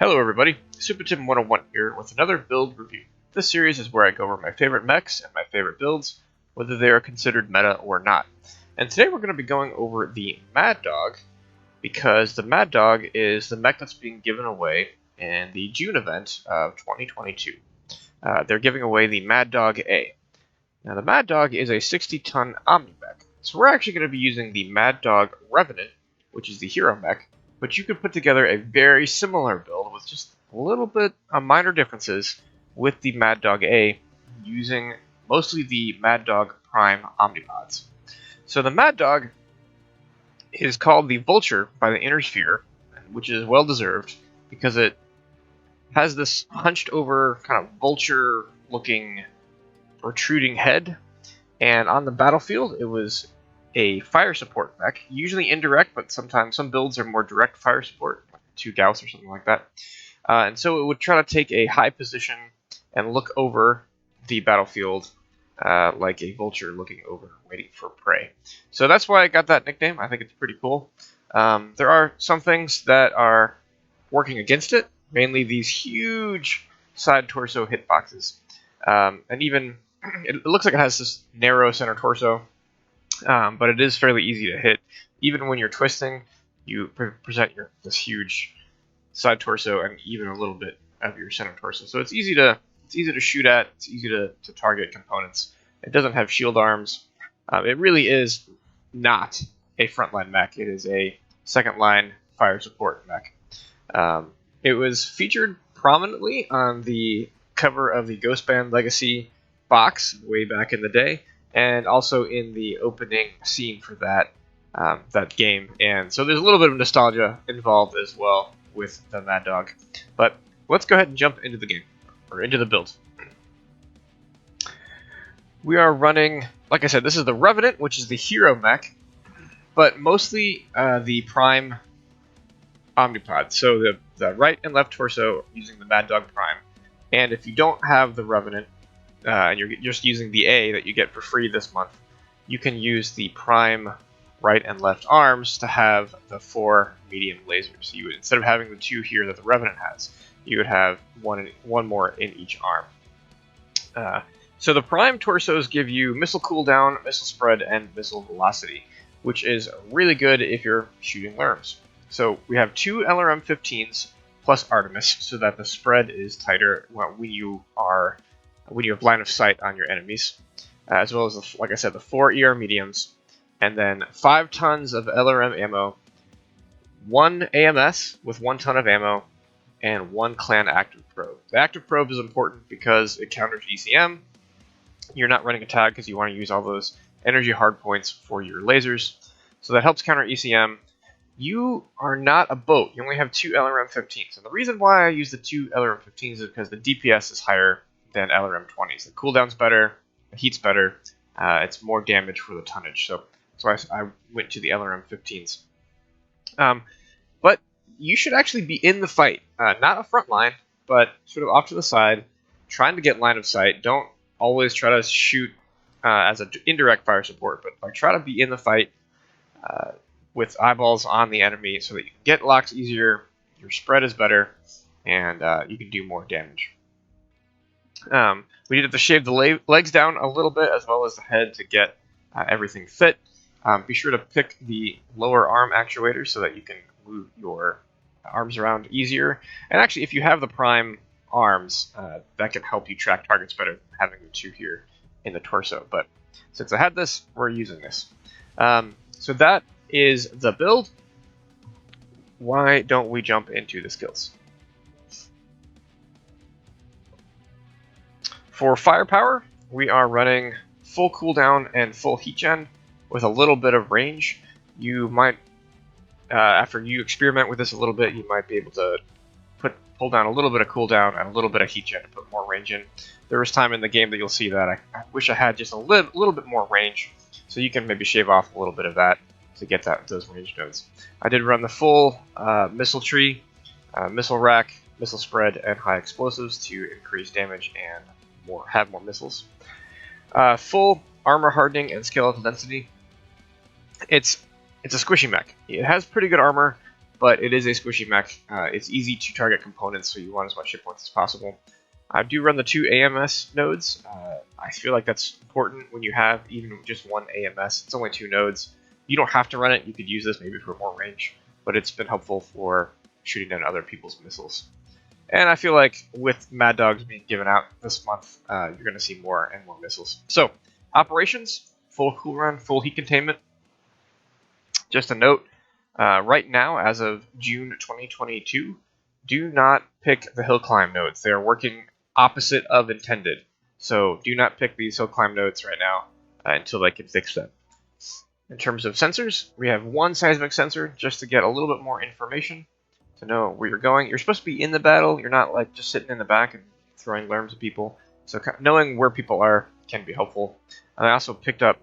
Hello everybody, SuperTim101 here with another build review. This series is where I go over my favorite mechs and my favorite builds, whether they are considered meta or not. And today we're going to be going over the Mad Dog, because the Mad Dog is the mech that's being given away in the June event of 2022. They're giving away the Mad Dog A. Now the Mad Dog is a 60-ton Omni mech, so we're actually going to be using the Mad Dog Revenant, which is the hero mech, but you could put together a very similar build with just a little bit of minor differences with the Mad Dog A, using mostly the Mad Dog Prime Omnipods. So the Mad Dog is called the Vulture by the Inner Sphere, which is well deserved because it has this hunched over kind of vulture looking protruding head, and on the battlefield it was a fire support mech, usually indirect, but sometimes some builds are more direct fire support, like 2 Gauss or something like that. And so it would try to take a high position and look over the battlefield like a vulture looking over, waiting for prey. So that's why I got that nickname. I think it's pretty cool. There are some things that are working against it, mainly these huge side torso hitboxes. And even, it looks like it has this narrow center torso, but it is fairly easy to hit. Even when you're twisting, you present this huge side torso and even a little bit of your center torso. So it's easy to shoot at. It's easy to target components. It doesn't have shield arms. It really is not a frontline mech. It is a second line fire support mech. It was featured prominently on the cover of the Ghostband Legacy box way back in the day, and also in the opening scene for that game. And so there's a little bit of nostalgia involved as well with the Mad Dog. But let's go ahead and jump into the game, or into the build. We are running, like I said, this is the Revenant, which is the hero mech, but mostly the Prime Omnipod. So the right and left torso using the Mad Dog Prime. And if you don't have the Revenant, and you're just using the A that you get for free this month, you can use the Prime right and left arms to have the 4 medium lasers. So you would, instead of having the 2 here that the Revenant has, you would have one more in each arm. So the Prime torsos give you missile cooldown, missile spread, and missile velocity, which is really good if you're shooting LRMs. So we have 2 LRM-15s plus Artemis, so that the spread is tighter when you have line of sight on your enemies, as well as, like I said, the 4 ER mediums, and then 5 tons of LRM ammo, 1 AMS with 1 ton of ammo, and 1 clan active probe. The active probe is important because it counters ECM. You're not running a tag because you want to use all those energy hard points for your lasers, so that helps counter ECM. You are not a boat. You only have 2 LRM-15s, and the reason why I use the 2 LRM-15s is because the DPS is higher than LRM-20s. The cooldown's better, the heat's better, it's more damage for the tonnage, so that's why I went to the LRM-15s. But you should actually be in the fight, not a front line, but sort of off to the side, trying to get line of sight. Don't always try to shoot as an indirect fire support, but try to be in the fight with eyeballs on the enemy so that you can get locks easier, your spread is better, and you can do more damage. We needed to shave the legs down a little bit, as well as the head, to get everything fit. Be sure to pick the lower arm actuator so that you can move your arms around easier. And actually, if you have the Prime arms, that can help you track targets better than having the 2 here in the torso. But since I had this, we're using this. So that is the build. Why don't we jump into the skills? For firepower, we are running full cooldown and full heat gen with a little bit of range. You might, after you experiment with this a little bit, you might be able to pull down a little bit of cooldown and a little bit of heat gen to put more range in. There is time in the game that you'll see that I wish I had just a little bit more range, so you can maybe shave off a little bit of that to get those range nodes. I did run the full missile tree, missile rack, missile spread, and high explosives to increase damage and have more missiles. Full armor hardening and skeletal density. It's a squishy mech. It has pretty good armor, but it is a squishy mech. It's easy to target components, so you want as much hit points as possible. I do run the 2 AMS nodes. I feel like that's important when you have even just one AMS. It's only 2 nodes. You don't have to run it. You could use this maybe for more range, but it's been helpful for shooting down other people's missiles. And I feel like with Mad Dogs being given out this month, you're going to see more and more missiles. So, operations, full cool run, full heat containment. Just a note, right now, as of June 2022, do not pick the hill climb nodes. They are working opposite of intended. So do not pick these hill climb nodes right now until they can fix them. In terms of sensors, we have one seismic sensor just to get a little bit more information to know where you're going. You're supposed to be in the battle. You're not like just sitting in the back and throwing lerms at people. So knowing where people are can be helpful. And I also picked up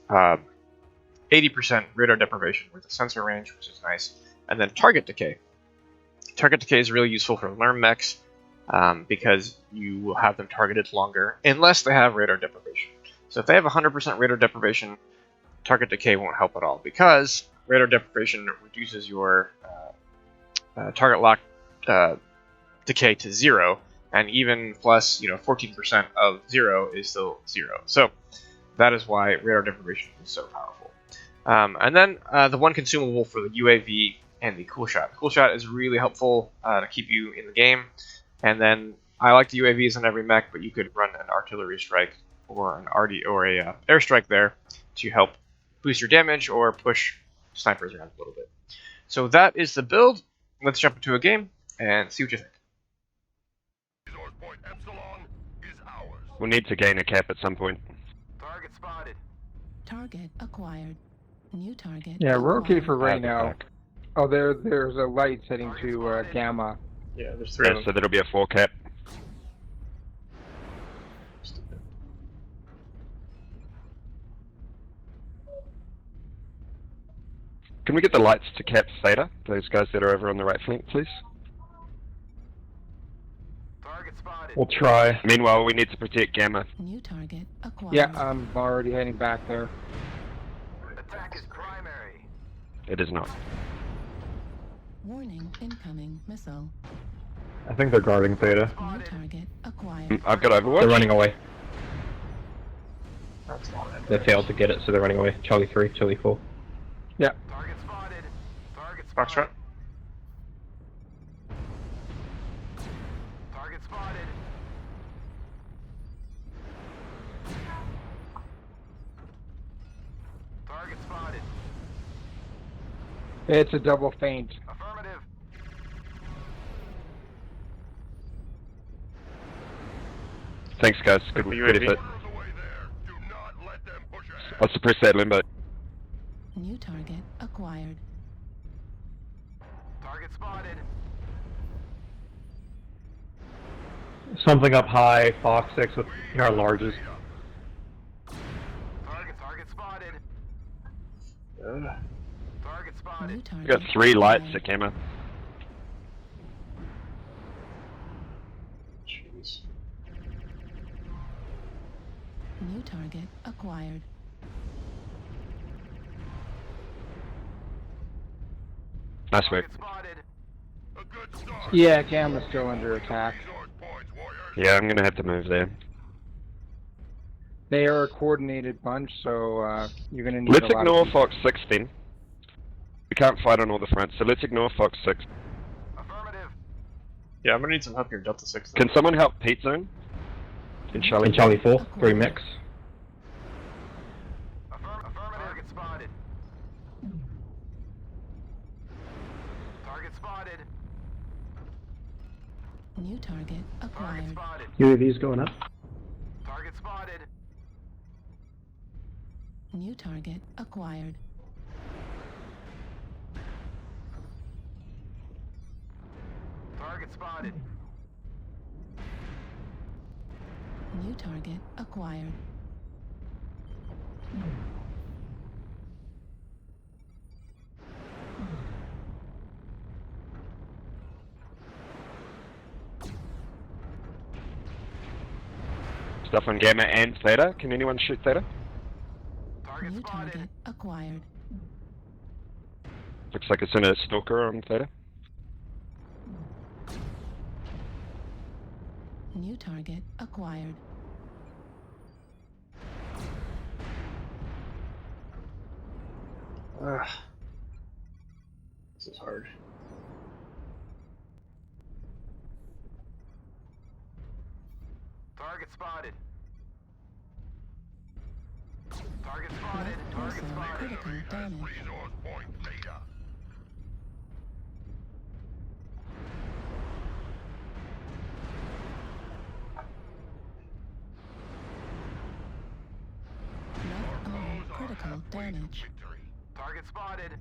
80% radar deprivation with the sensor range, which is nice. And then target decay. Target decay is really useful for lerm mechs because you will have them targeted longer unless they have radar deprivation. So if they have 100% radar deprivation, target decay won't help at all because radar deprivation reduces your target lock decay to 0, and even plus 14% of 0 is still 0. So that is why radar deprivation is so powerful. And then the one consumable for the UAV and the cool shot. The cool shot is really helpful to keep you in the game. And then I like the UAVs on every mech, but you could run an artillery strike or an a airstrike there to help boost your damage or push snipers around a little bit. So that is the build. Let's jump into a game and see what you think. We'll need to gain a cap at some point. Target spotted. Target acquired. New target. Yeah, we're okay for right the now. back. Oh, there's a light setting to Gamma. Yeah, there's 3 of them. So that'll be a 4 cap. Can we get the lights to cap Theta? Those guys that are over on the right flank, please. Target spotted. We'll try. Meanwhile, we need to protect Gamma. New target acquired. Yeah, I'm already heading back there. Attack is primary. It is not. Warning, incoming missile. I think they're guarding Theta. New target acquired. I've got Overwatch. They're running away. That's not it. They failed to get it, so they're running away. Charlie 3, Charlie 4. Yeah. Target spotted. Target Foxtrot. spotted. Target spotted. Target spotted. It's a double feint. Affirmative. Thanks, guys. Good, For good UAV. effort. I'll suppress that limbo. New target acquired. Target spotted. Something up high, Fox 6 with our largest. Target spotted. Target New spotted. target. We got 3 lights acquired. at Gamma. Jeez. New target acquired. Nice work. Target spotted. A good start. Yeah, Gamma's still under attack. Yeah, I'm gonna have to move there. They are a coordinated bunch, so you're gonna need Let's a lot ignore of people. Fox 6 then. We can't fight on all the fronts, so let's ignore Fox 6. Affirmative. Yeah, I'm gonna need some help here, Delta 6. Though. Can someone help Pete Zone? In Charlie? And Charlie 4, 3 mix. Affirmative. Target spotted. Target spotted. New target Target acquired. spotted. UAV's going up. Target spotted. New target acquired. Target spotted. New target acquired. Stuff on Gamma and Theta. Can anyone shoot Theta? Target New spotted. target acquired. Looks like it's in a stalker on Theta. New target acquired. Ugh. This is hard. Target spotted. Target spotted. Left Target pulsar spotted. critical damage. Resource point Theta. Left arm critical damage. Victory. Target spotted.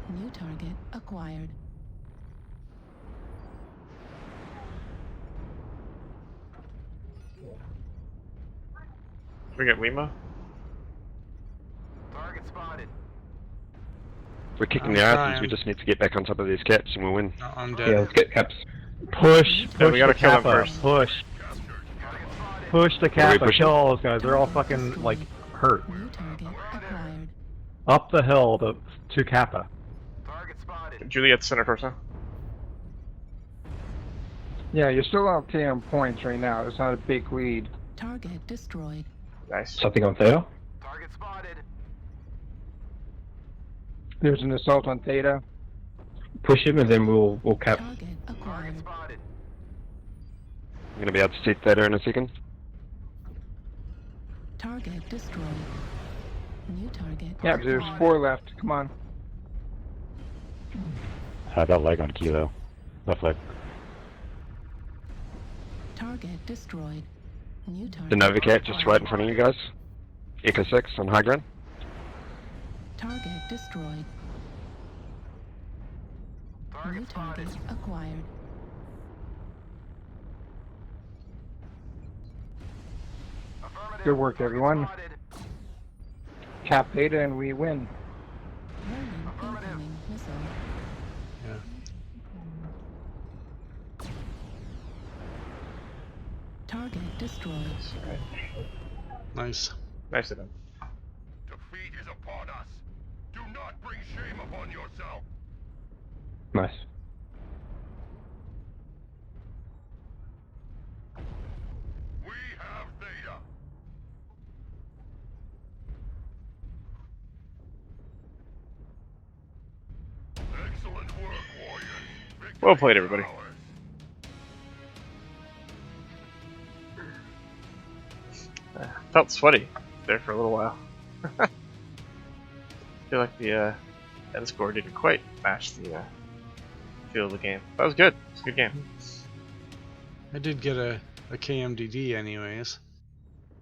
New target acquired. Can we get Lima? Target spotted. We're kicking I'm the asses, trying. we just need to get back on top of these caps and we'll win. No, I'm Yeah, dead. let's get caps. Push, Yeah, push we gotta the kill them Kappa, first. push, Target spotted. push the What are we Kappa, pushing? kill all those guys. They're all fucking like hurt. New target acquired. Up the hill to Kappa. Target spotted. Juliet center torso. Yeah, you're still okay on points right now. It's not a big lead. Target destroyed. Nice. Something on Theta? Target spotted. There's an assault on Theta. Push him and then we'll cap. Target Target acquired. spotted. I'm gonna be able to see Theta in a second. Target destroyed. New target. Yeah, but there's acquired. 4 left. Come on. Had that leg on Kilo. Left leg. Target destroyed. New target. The Nova Cat just right in front of you guys. Echo 6 on high ground. Target destroyed. New Target target spotted. acquired. Affirmative. Good work, Target everyone. spotted. Cap Theta and we win. Learning Affirmative. incoming missile. Yeah. Target destroyed. Nice. Nice of them. Defeat is upon us. Do not bring shame upon yourself. Nice. We have Theta. Excellent work, warriors. Victory Well played, is everybody. ours. Felt sweaty there for a little while. I feel like the end score didn't quite match the feel of the game. That was good. It's a good game. I did get a KMDD anyways.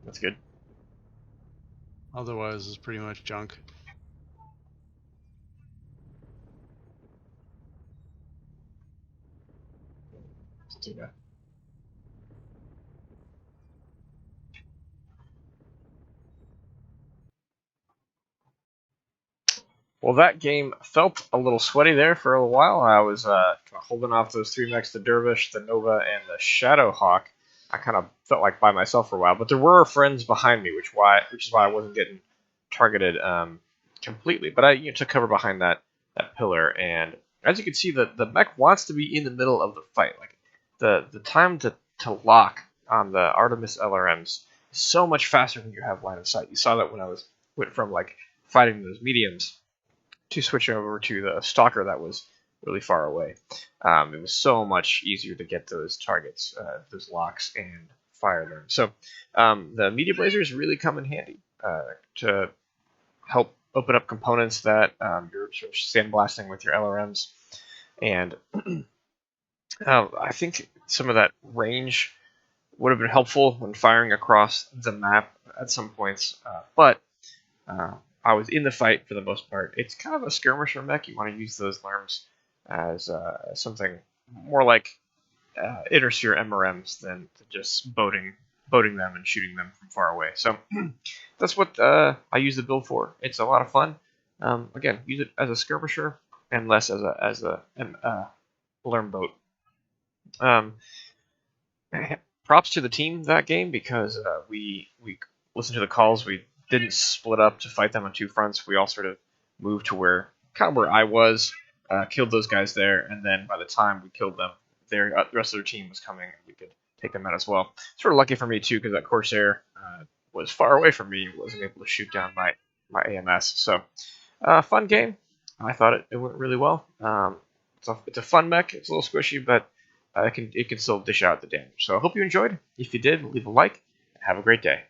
That's good. Otherwise, it's pretty much junk. Let's do that. Well, that game felt a little sweaty there for a while. I was kind of holding off those 3 mechs, the Dervish, the Nova, and the Shadowhawk. I kind of felt like by myself for a while, but there were friends behind me, which is why I wasn't getting targeted completely. But I took cover behind that pillar, and as you can see, the mech wants to be in the middle of the fight. Like the time to lock on the Artemis LRMs is so much faster when you have line of sight. You saw that when I went from like fighting those mediums to switch over to the Stalker that was really far away. It was so much easier to get those targets, those locks, and fire them. So the Media Blazers really come in handy to help open up components that you're sort of sandblasting with your LRMs. And I think some of that range would have been helpful when firing across the map at some points, but I was in the fight for the most part. It's kind of a skirmisher mech. You want to use those lerms as something more like Interseer MRMs than to just boating them and shooting them from far away. So that's what I use the build for. It's a lot of fun. Again, use it as a skirmisher and less as a lerm boat. Props to the team that game because we listened to the calls. We didn't split up to fight them on 2 fronts. We all sort of moved to where kind of where I was, killed those guys there, and then by the time we killed them, the rest of their team was coming, and we could take them out as well. Sort of lucky for me too, because that Corsair was far away from me, wasn't able to shoot down my AMS. So, fun game. I thought it went really well. It's a fun mech. It's a little squishy, but it can still dish out the damage. So I hope you enjoyed. If you did, leave a like, and have a great day.